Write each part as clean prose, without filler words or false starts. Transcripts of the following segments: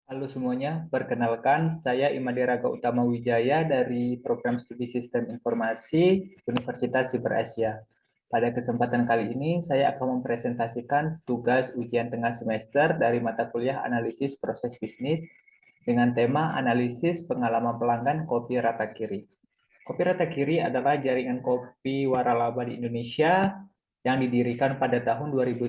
Halo semuanya, perkenalkan saya Imade Raga Utama Wijaya dari Program Studi Sistem Informasi Universitas Siber Asia. Pada kesempatan kali ini, saya akan mempresentasikan tugas ujian tengah semester dari mata kuliah Analisis Proses Bisnis dengan tema Analisis Pengalaman Pelanggan Kopi Rata Kiri. Kopi Rata Kiri adalah jaringan kopi waralaba di Indonesia yang didirikan pada tahun 2018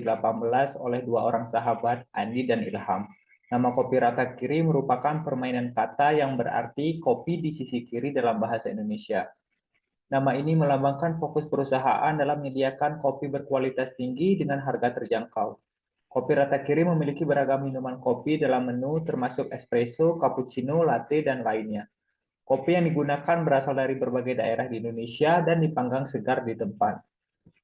oleh dua orang sahabat, Andi dan Ilham. Nama kopi rata kiri merupakan permainan kata yang berarti kopi di sisi kiri dalam bahasa Indonesia. Nama ini melambangkan fokus perusahaan dalam menyediakan kopi berkualitas tinggi dengan harga terjangkau. Kopi rata kiri memiliki beragam minuman kopi dalam menu termasuk espresso, cappuccino, latte, dan lainnya. Kopi yang digunakan berasal dari berbagai daerah di Indonesia dan dipanggang segar di tempat.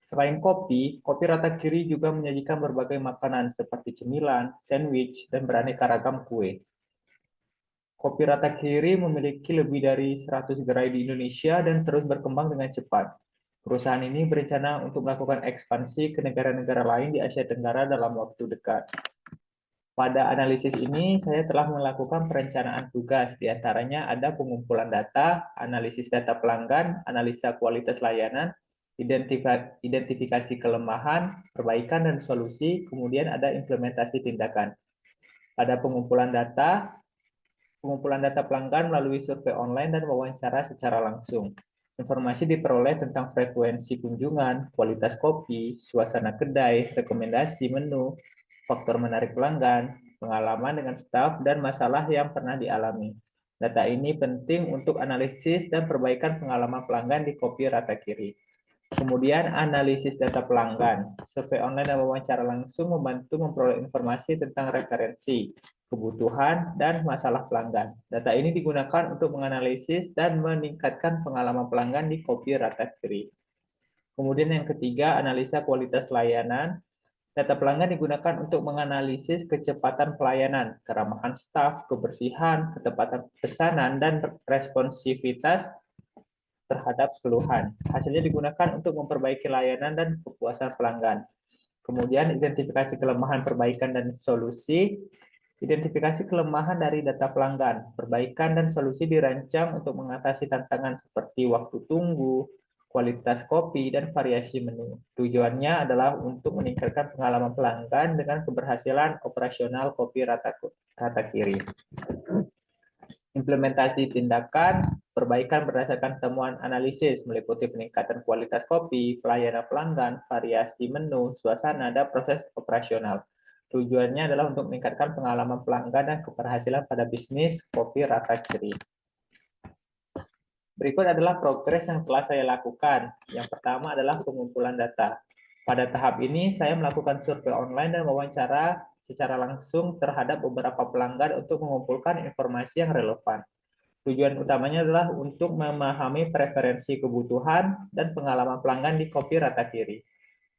Selain kopi, kopi rata kiri juga menyajikan berbagai makanan seperti cemilan, sandwich, dan beraneka ragam kue. Kopi rata kiri memiliki lebih dari 100 gerai di Indonesia dan terus berkembang dengan cepat. Perusahaan ini berencana untuk melakukan ekspansi ke negara-negara lain di Asia Tenggara dalam waktu dekat. Pada analisis ini, saya telah melakukan perencanaan tugas, di antaranya ada pengumpulan data, analisis data pelanggan, analisa kualitas layanan, identifikasi kelemahan, perbaikan dan solusi, kemudian ada implementasi tindakan. Pada pengumpulan data pelanggan melalui survei online dan wawancara secara langsung. Informasi diperoleh tentang frekuensi kunjungan, kualitas kopi, suasana kedai, rekomendasi menu, faktor menarik pelanggan, pengalaman dengan staf, dan masalah yang pernah dialami. Data ini penting untuk analisis dan perbaikan pengalaman pelanggan di kopi rata kiri. Kemudian analisis data pelanggan. Survei online dan wawancara langsung membantu memperoleh informasi tentang referensi, kebutuhan, dan masalah pelanggan. Data ini digunakan untuk menganalisis dan meningkatkan pengalaman pelanggan di kopi rata kiri. Kemudian yang ketiga, analisa kualitas layanan. Data pelanggan digunakan untuk menganalisis kecepatan pelayanan, keramahan staf, kebersihan, ketepatan pesanan, dan responsivitas terhadap keluhan. Hasilnya digunakan untuk memperbaiki layanan dan kepuasan pelanggan. Kemudian identifikasi kelemahan, perbaikan, dan solusi. Identifikasi kelemahan dari data pelanggan. Perbaikan dan solusi dirancang untuk mengatasi tantangan seperti waktu tunggu, kualitas kopi, dan variasi menu. Tujuannya adalah untuk meningkatkan pengalaman pelanggan dengan keberhasilan operasional kopi rata kiri. Implementasi tindakan perbaikan berdasarkan temuan analisis meliputi peningkatan kualitas kopi, pelayanan pelanggan, variasi menu, suasana, dan proses operasional. Tujuannya adalah untuk meningkatkan pengalaman pelanggan dan keberhasilan pada bisnis kopi rata kiri. Berikut adalah progres yang telah saya lakukan. Yang pertama adalah pengumpulan data. Pada tahap ini, saya melakukan survei online dan wawancara secara langsung terhadap beberapa pelanggan untuk mengumpulkan informasi yang relevan. Tujuan utamanya adalah untuk memahami preferensi kebutuhan dan pengalaman pelanggan di kopi rata kiri.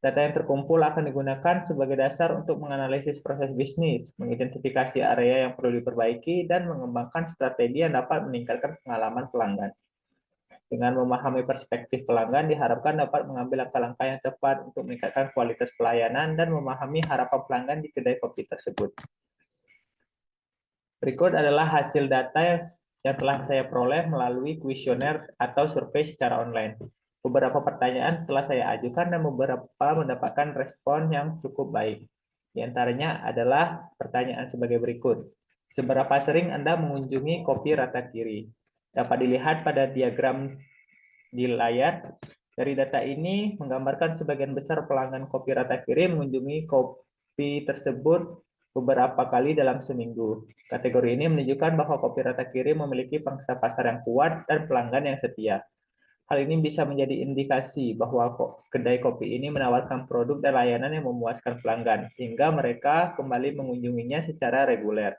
Data yang terkumpul akan digunakan sebagai dasar untuk menganalisis proses bisnis, mengidentifikasi area yang perlu diperbaiki, dan mengembangkan strategi yang dapat meningkatkan pengalaman pelanggan. Dengan memahami perspektif pelanggan, diharapkan dapat mengambil langkah-langkah yang tepat untuk meningkatkan kualitas pelayanan dan memahami harapan pelanggan di kedai kopi tersebut. Berikut adalah hasil data yang telah saya peroleh melalui kuesioner atau survei secara online. Beberapa pertanyaan telah saya ajukan dan beberapa mendapatkan respon yang cukup baik. Di antaranya adalah pertanyaan sebagai berikut. Seberapa sering Anda mengunjungi kopi rata kiri? Dapat dilihat pada diagram di layar. Dari data ini menggambarkan sebagian besar pelanggan kopi rata kiri mengunjungi kopi tersebut beberapa kali dalam seminggu. Kategori ini menunjukkan bahwa kopi rata kiri memiliki pangsa pasar yang kuat dan pelanggan yang setia. Hal ini bisa menjadi indikasi bahwa kedai kopi ini menawarkan produk dan layanan yang memuaskan pelanggan, sehingga mereka kembali mengunjunginya secara reguler.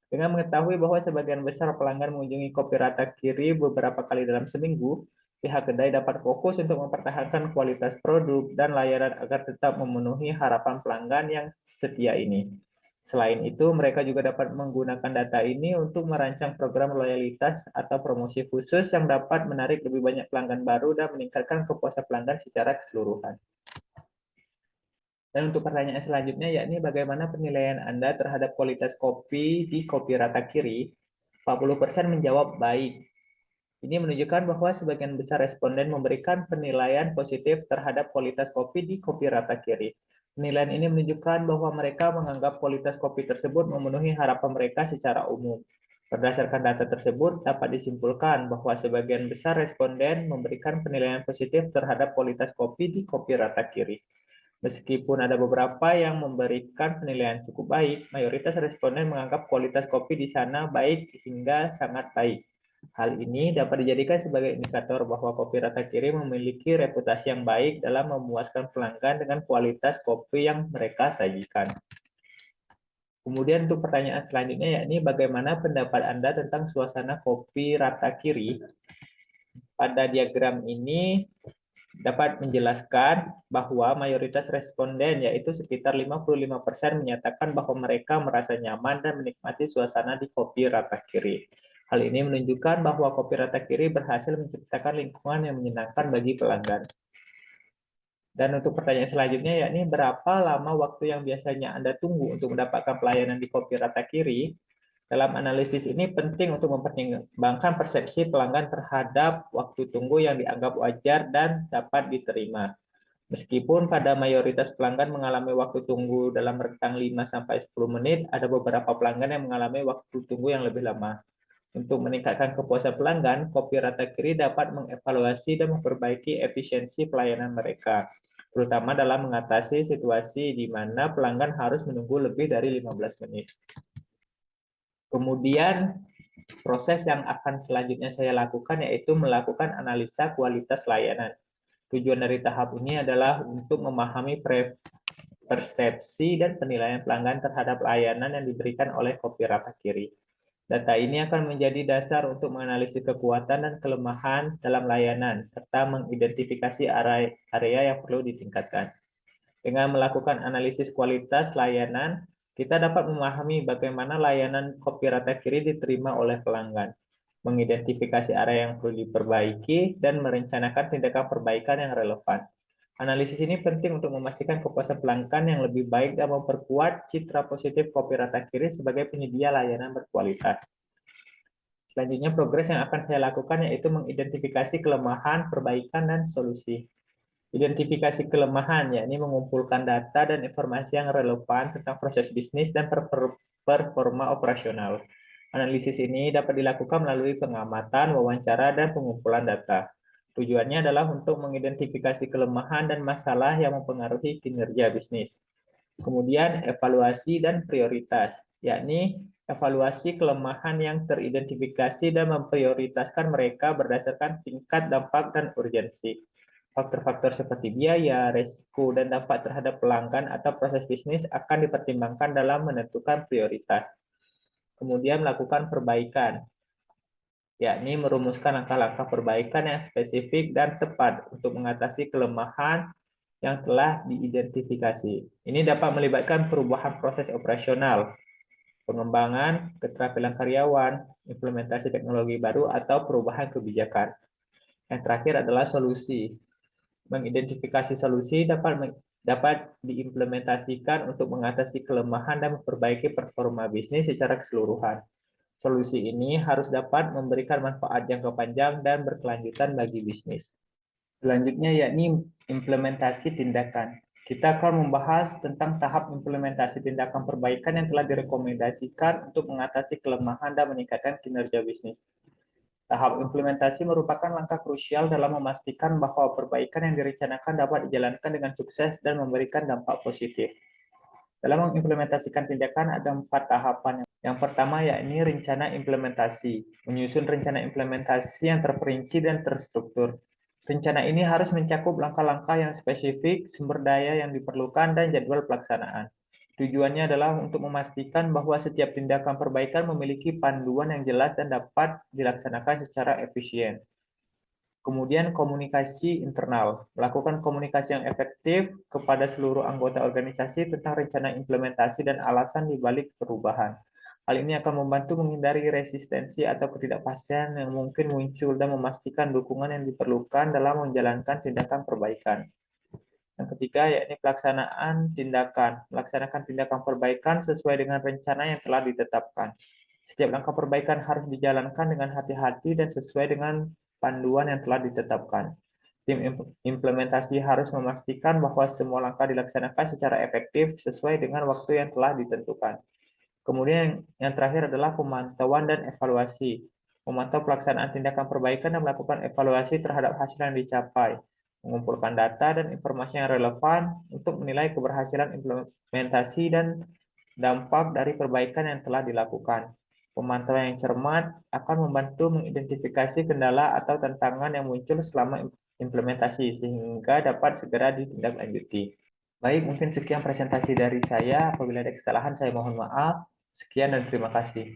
Dengan mengetahui bahwa sebagian besar pelanggan mengunjungi kopi rata kiri beberapa kali dalam seminggu, pihak kedai dapat fokus untuk mempertahankan kualitas produk dan layanan agar tetap memenuhi harapan pelanggan yang setia ini. Selain itu, mereka juga dapat menggunakan data ini untuk merancang program loyalitas atau promosi khusus yang dapat menarik lebih banyak pelanggan baru dan meningkatkan kepuasan pelanggan secara keseluruhan. Dan untuk pertanyaan selanjutnya, yakni bagaimana penilaian Anda terhadap kualitas kopi di Kopi Rata Kiri? 40% menjawab baik. Ini menunjukkan bahwa sebagian besar responden memberikan penilaian positif terhadap kualitas kopi di Kopi Rata Kiri. Penilaian ini menunjukkan bahwa mereka menganggap kualitas kopi tersebut memenuhi harapan mereka secara umum. Berdasarkan data tersebut, dapat disimpulkan bahwa sebagian besar responden memberikan penilaian positif terhadap kualitas kopi di Kopi Rata Kiri. Meskipun ada beberapa yang memberikan penilaian cukup baik, mayoritas responden menganggap kualitas kopi di sana baik hingga sangat baik. Hal ini dapat dijadikan sebagai indikator bahwa Kopi Rata Kiri memiliki reputasi yang baik dalam memuaskan pelanggan dengan kualitas kopi yang mereka sajikan. Kemudian untuk pertanyaan selanjutnya, yakni bagaimana pendapat Anda tentang suasana Kopi Rata Kiri? Pada diagram ini dapat menjelaskan bahwa mayoritas responden, yaitu sekitar 55%, menyatakan bahwa mereka merasa nyaman dan menikmati suasana di Kopi Rata Kiri. Hal ini menunjukkan bahwa Kopi Rata Kiri berhasil menciptakan lingkungan yang menyenangkan bagi pelanggan. Dan untuk pertanyaan selanjutnya, yakni berapa lama waktu yang biasanya Anda tunggu untuk mendapatkan pelayanan di Kopi Rata Kiri? Dalam analisis ini penting untuk mempertimbangkan persepsi pelanggan terhadap waktu tunggu yang dianggap wajar dan dapat diterima. Meskipun pada mayoritas pelanggan mengalami waktu tunggu dalam rentang 5-10 menit, ada beberapa pelanggan yang mengalami waktu tunggu yang lebih lama. Untuk meningkatkan kepuasan pelanggan, Kopi Rata Kiri dapat mengevaluasi dan memperbaiki efisiensi pelayanan mereka, terutama dalam mengatasi situasi di mana pelanggan harus menunggu lebih dari 15 menit. Kemudian proses yang akan selanjutnya saya lakukan yaitu melakukan analisa kualitas layanan. Tujuan dari tahap ini adalah untuk memahami persepsi dan penilaian pelanggan terhadap layanan yang diberikan oleh Kopi Rata Kiri. Data ini akan menjadi dasar untuk menganalisis kekuatan dan kelemahan dalam layanan, serta mengidentifikasi area yang perlu ditingkatkan. Dengan melakukan analisis kualitas layanan, kita dapat memahami bagaimana layanan Kopi Rata Kiri diterima oleh pelanggan, mengidentifikasi area yang perlu diperbaiki, dan merencanakan tindakan perbaikan yang relevan. Analisis ini penting untuk memastikan kepuasan pelanggan yang lebih baik dan memperkuat citra positif Kopi Rata Kiri sebagai penyedia layanan berkualitas. Selanjutnya, progres yang akan saya lakukan yaitu mengidentifikasi kelemahan, perbaikan, dan solusi. Identifikasi kelemahan, yakni mengumpulkan data dan informasi yang relevan tentang proses bisnis dan performa operasional. Analisis ini dapat dilakukan melalui pengamatan, wawancara, dan pengumpulan data. Tujuannya adalah untuk mengidentifikasi kelemahan dan masalah yang mempengaruhi kinerja bisnis. Kemudian evaluasi dan prioritas, yakni evaluasi kelemahan yang teridentifikasi dan memprioritaskan mereka berdasarkan tingkat dampak dan urgensi. Faktor-faktor seperti biaya, risiko, dan dampak terhadap pelanggan atau proses bisnis akan dipertimbangkan dalam menentukan prioritas. Kemudian melakukan perbaikan, yakni merumuskan langkah-langkah perbaikan yang spesifik dan tepat untuk mengatasi kelemahan yang telah diidentifikasi. Ini dapat melibatkan perubahan proses operasional, pengembangan keterampilan karyawan, implementasi teknologi baru, atau perubahan kebijakan. Yang terakhir adalah solusi. Mengidentifikasi solusi dapat diimplementasikan untuk mengatasi kelemahan dan memperbaiki performa bisnis secara keseluruhan. Solusi ini harus dapat memberikan manfaat jangka panjang dan berkelanjutan bagi bisnis. Selanjutnya yakni implementasi tindakan. Kita akan membahas tentang tahap implementasi tindakan perbaikan yang telah direkomendasikan untuk mengatasi kelemahan dan meningkatkan kinerja bisnis. Tahap implementasi merupakan langkah krusial dalam memastikan bahwa perbaikan yang direncanakan dapat dijalankan dengan sukses dan memberikan dampak positif. Dalam mengimplementasikan tindakan ada 4 tahapan. Yang pertama yakni rencana implementasi. Menyusun rencana implementasi yang terperinci dan terstruktur. Rencana ini harus mencakup langkah-langkah yang spesifik, sumber daya yang diperlukan, dan jadwal pelaksanaan. Tujuannya adalah untuk memastikan bahwa setiap tindakan perbaikan memiliki panduan yang jelas dan dapat dilaksanakan secara efisien. Kemudian komunikasi internal, melakukan komunikasi yang efektif kepada seluruh anggota organisasi tentang rencana implementasi dan alasan di balik perubahan. Hal ini akan membantu menghindari resistensi atau ketidakpastian yang mungkin muncul dan memastikan dukungan yang diperlukan dalam menjalankan tindakan perbaikan. Yang ketiga, yakni pelaksanaan tindakan. Melaksanakan tindakan perbaikan sesuai dengan rencana yang telah ditetapkan. Setiap langkah perbaikan harus dijalankan dengan hati-hati dan sesuai dengan panduan yang telah ditetapkan. Tim implementasi harus memastikan bahwa semua langkah dilaksanakan secara efektif sesuai dengan waktu yang telah ditentukan. Kemudian yang terakhir adalah pemantauan dan evaluasi. Memantau pelaksanaan tindakan perbaikan dan melakukan evaluasi terhadap hasil yang dicapai. Mengumpulkan data dan informasi yang relevan untuk menilai keberhasilan implementasi dan dampak dari perbaikan yang telah dilakukan. Pemantauan yang cermat akan membantu mengidentifikasi kendala atau tantangan yang muncul selama implementasi sehingga dapat segera ditindaklanjuti. Baik, mungkin sekian presentasi dari saya. Apabila ada kesalahan, saya mohon maaf. Sekian dan terima kasih.